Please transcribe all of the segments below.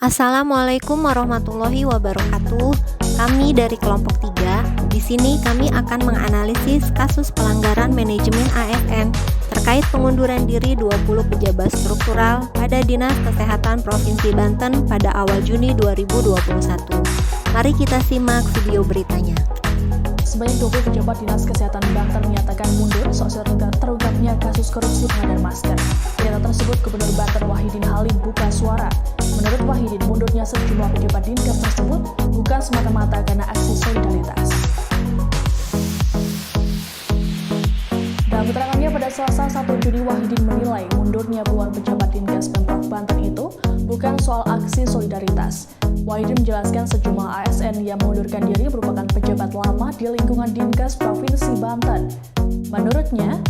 Assalamualaikum warahmatullahi wabarakatuh. Kami dari kelompok 3. Di sini kami akan menganalisis kasus pelanggaran manajemen ASN terkait pengunduran diri 20 pejabat struktural pada Dinas Kesehatan Provinsi Banten pada awal Juni 2021. Mari kita simak video beritanya. Sebanyak 20 pejabat Dinas Kesehatan Banten menyatakan mundur sosial terungkapnya kasus korupsi pengadaan masker. Data tersebut Gubernur Banten Wahidin Halim buka suara. Menurut Wahidin, mundurnya sejumlah pejabat Dinkes tersebut bukan semata-mata karena aksi solidaritas. Dalam keterangannya pada Selasa 1 Juni, Wahidin menilai mundurnya puluhan pejabat Dinkes Pemprov Banten itu bukan soal aksi solidaritas. Wahidin menjelaskan sejumlah ASN yang mengundurkan diri merupakan pejabat lama di lingkungan Dinkes Provinsi Banten. Menurutnya,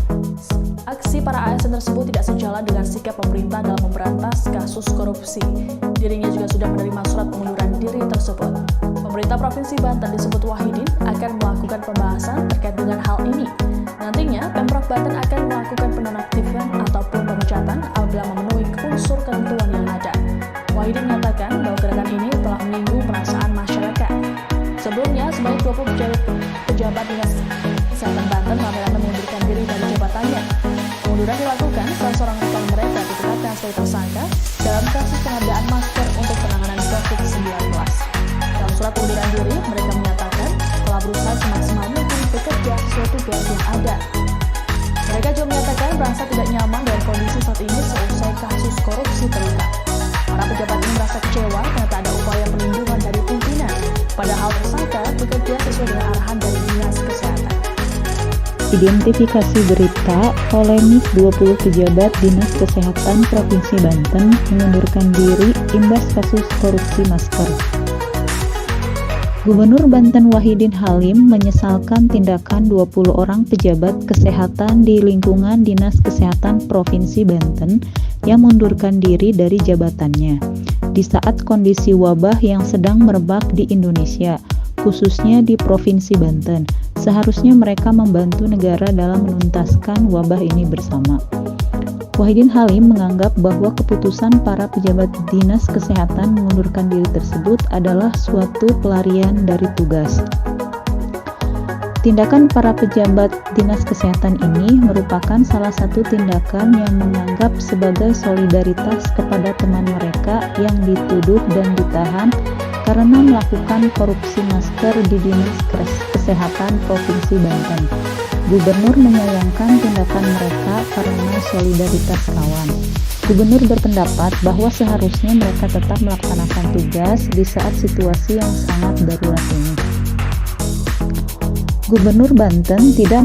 aksi para ASN tersebut tidak sejalan dengan sikap pemerintah dalam memberantas kasus korupsi. Dirinya juga sudah menerima surat pengunduran diri tersebut. Pemerintah Provinsi Banten disebut Wahidin akan melakukan pembahasan terkait dengan hal ini. Nantinya, Pemprov Banten akan melakukan penonaktifan ataupun pemecatan apabila memenuhi unsur ketentuan yang ada. Wahidin menyatakan bahwa gerakan ini telah menyinggung perasaan masyarakat. Sebelumnya, sebanyak 20 pejabat Dinas Kesehatan Banten rame-rame mengundurkan diri dari jabatannya. Pengunduran dilakukan setelah seorang rekan mereka ditetapkan sebagai tersangka dalam kasus pengadaan masker untuk penanganan COVID-19. Dalam surat pengunduran diri, mereka menyatakan telah berusaha semaksimal mungkin bekerja sesuai tugas yang ada. Mereka juga menyatakan merasa tidak nyaman dengan kondisi saat ini seusai kasus korupsi terungkap. Para pejabat ini merasa kecewa karena tak ada upaya perlindungan dari pimpinan, padahal tersangka bekerja sesuai dengan arahan dari Dinas Kesehatan. Identifikasi berita polemik 20 pejabat Dinas Kesehatan Provinsi Banten mengundurkan diri imbas kasus korupsi masker. Gubernur Banten Wahidin Halim menyesalkan tindakan 20 orang pejabat kesehatan di lingkungan Dinas Kesehatan Provinsi Banten yang mengundurkan diri dari jabatannya di saat kondisi wabah yang sedang merebak di Indonesia, khususnya di Provinsi Banten. Seharusnya mereka membantu negara dalam menuntaskan wabah ini bersama. Wahidin Halim menganggap bahwa keputusan para pejabat Dinas Kesehatan mengundurkan diri tersebut adalah suatu pelarian dari tugas. Tindakan para pejabat Dinas Kesehatan ini merupakan salah satu tindakan yang menganggap sebagai solidaritas kepada teman mereka yang dituduh dan ditahan karena melakukan korupsi masker di Dinas Kesehatan Provinsi Banten. Gubernur menyayangkan tindakan mereka karena solidaritas kawan. Gubernur berpendapat bahwa seharusnya mereka tetap melaksanakan tugas di saat situasi yang sangat darurat ini. Gubernur Banten tidak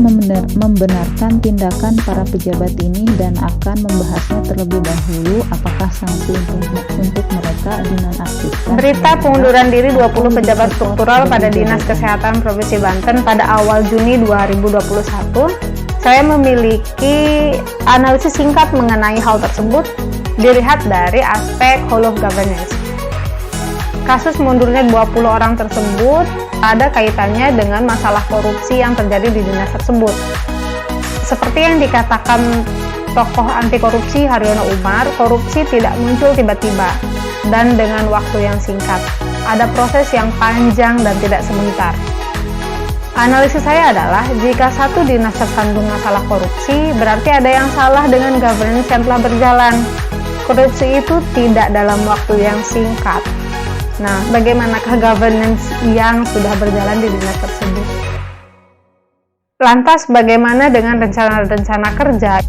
membenarkan tindakan para pejabat ini dan akan membahasnya terlebih dahulu apakah sanksi untuk mereka dinonaktifkan. Berita pengunduran diri 20 pejabat struktural pada Dinas Kesehatan Provinsi Banten pada awal Juni 2021. Saya memiliki analisis singkat mengenai hal tersebut dilihat dari aspek whole of governance. Kasus mundurnya 20 orang tersebut ada kaitannya dengan masalah korupsi yang terjadi di dinas tersebut. Seperti yang dikatakan tokoh anti korupsi Haryono Umar, korupsi tidak muncul tiba-tiba dan dengan waktu yang singkat. Ada proses yang panjang dan tidak sebentar. Analisis saya adalah, jika satu dinas tersandung masalah korupsi, berarti ada yang salah dengan governance yang telah berjalan. Korupsi itu tidak dalam waktu yang singkat. Nah, bagaimanakah governance yang sudah berjalan di dinas tersebut? Lantas, bagaimana dengan rencana-rencana kerja?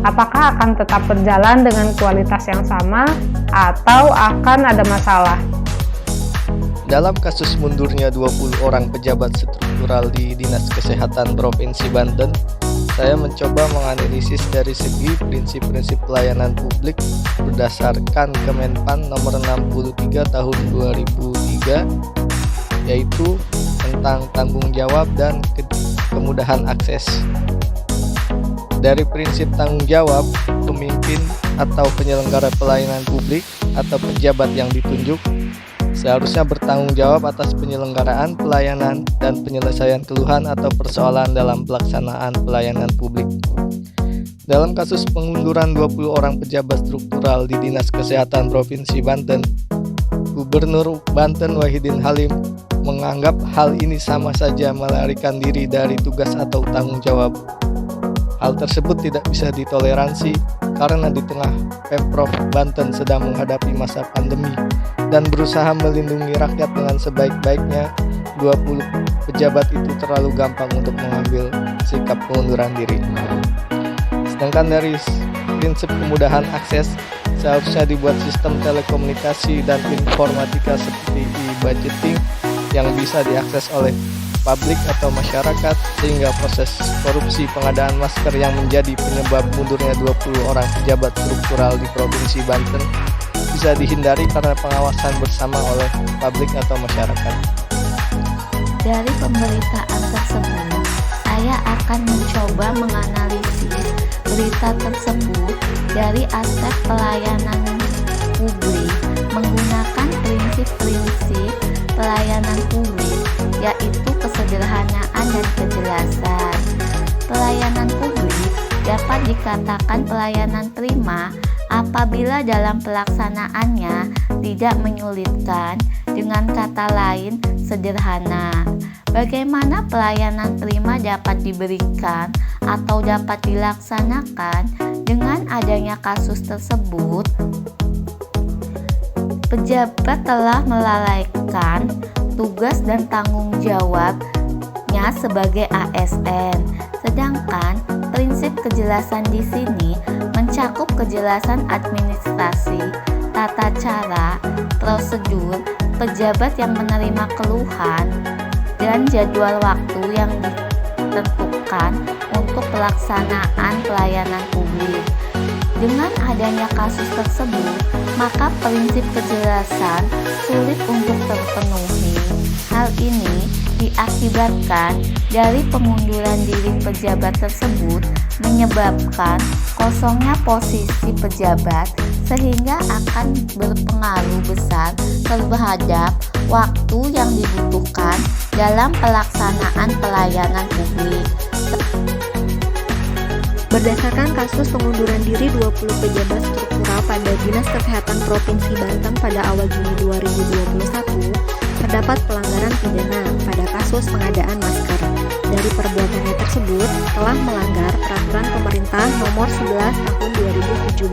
Apakah akan tetap berjalan dengan kualitas yang sama atau akan ada masalah? Dalam kasus mundurnya 20 orang pejabat struktural di Dinas Kesehatan Provinsi Banten, saya mencoba menganalisis dari segi prinsip-prinsip pelayanan publik berdasarkan Kemenpan nomor 63 tahun 2003, yaitu tentang tanggung jawab dan kemudahan akses. Dari prinsip tanggung jawab, pemimpin atau penyelenggara pelayanan publik atau pejabat yang ditunjuk seharusnya bertanggung jawab atas penyelenggaraan pelayanan dan penyelesaian keluhan atau persoalan dalam pelaksanaan pelayanan publik. Dalam kasus pengunduran 20 orang pejabat struktural di Dinas Kesehatan Provinsi Banten, Gubernur Banten Wahidin Halim menganggap hal ini sama saja melarikan diri dari tugas atau tanggung jawab. Hal tersebut tidak bisa ditoleransi karena di tengah Pemprov Banten sedang menghadapi masa pandemi dan berusaha melindungi rakyat dengan sebaik-baiknya, 20 pejabat itu terlalu gampang untuk mengambil sikap pengunduran diri. Sedangkan dari prinsip kemudahan akses, seharusnya dibuat sistem telekomunikasi dan informatika seperti e-budgeting yang bisa diakses oleh publik atau masyarakat, sehingga proses korupsi pengadaan masker yang menjadi penyebab mundurnya 20 orang pejabat struktural di Provinsi Banten bisa dihindari karena pengawasan bersama oleh publik atau masyarakat. Dari pemberitaan tersebut, saya akan mencoba menganalisis berita tersebut dari aspek pelayanan publik menggunakan prinsip-prinsip pelayanan publik, yaitu kesederhanaan dan kejelasan. Pelayanan publik dapat dikatakan pelayanan prima apabila dalam pelaksanaannya tidak menyulitkan, dengan kata lain sederhana. Bagaimana pelayanan prima dapat diberikan atau dapat dilaksanakan? Dengan adanya kasus tersebut, pejabat telah melalaikan tugas dan tanggung jawabnya sebagai ASN. Sedangkan prinsip kejelasan di sini mencakup kejelasan administrasi, tata cara, prosedur, pejabat yang menerima keluhan, dan jadwal waktu yang ditentukan untuk pelaksanaan pelayanan publik. Dengan adanya kasus tersebut, maka prinsip kejelasan sulit untuk terpenuhi. Hal ini diakibatkan dari pengunduran diri pejabat tersebut menyebabkan kosongnya posisi pejabat, sehingga akan berpengaruh besar terhadap waktu yang dibutuhkan dalam pelaksanaan pelayanan publik. Berdasarkan kasus pengunduran diri 20 pejabat struktural pada Dinas Kesehatan Provinsi Banten pada awal Juni 2021, terdapat pelanggaran pidana pada kasus pengadaan masker. Dari perbuatannya tersebut telah melanggar Peraturan Pemerintah Nomor 11 Tahun 2017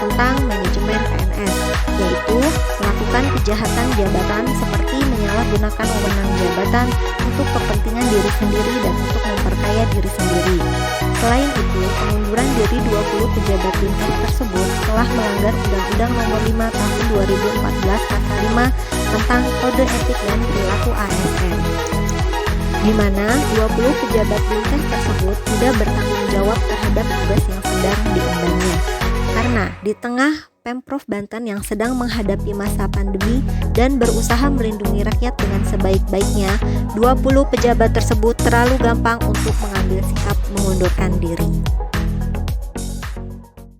tentang Manajemen PNS, yaitu melakukan kejahatan jabatan seperti menyalahgunakan wewenang jabatan untuk kepentingan diri sendiri dan untuk memperkaya diri sendiri. Selain itu, pengunduran diri 20 pejabat Dinkes tersebut telah melanggar Undang-Undang Nomor 5 Tahun 2014 Pasal 5 tentang Kode Etik dan Perilaku ASN, di mana 20 pejabat Dinkes tersebut tidak bertanggung jawab terhadap tugas yang sedang diembannya. Karena di tengah Pemprov Banten yang sedang menghadapi masa pandemi dan berusaha melindungi rakyat dengan sebaik-baiknya, 20 pejabat tersebut terlalu gampang untuk mengambil sikap mengundurkan diri.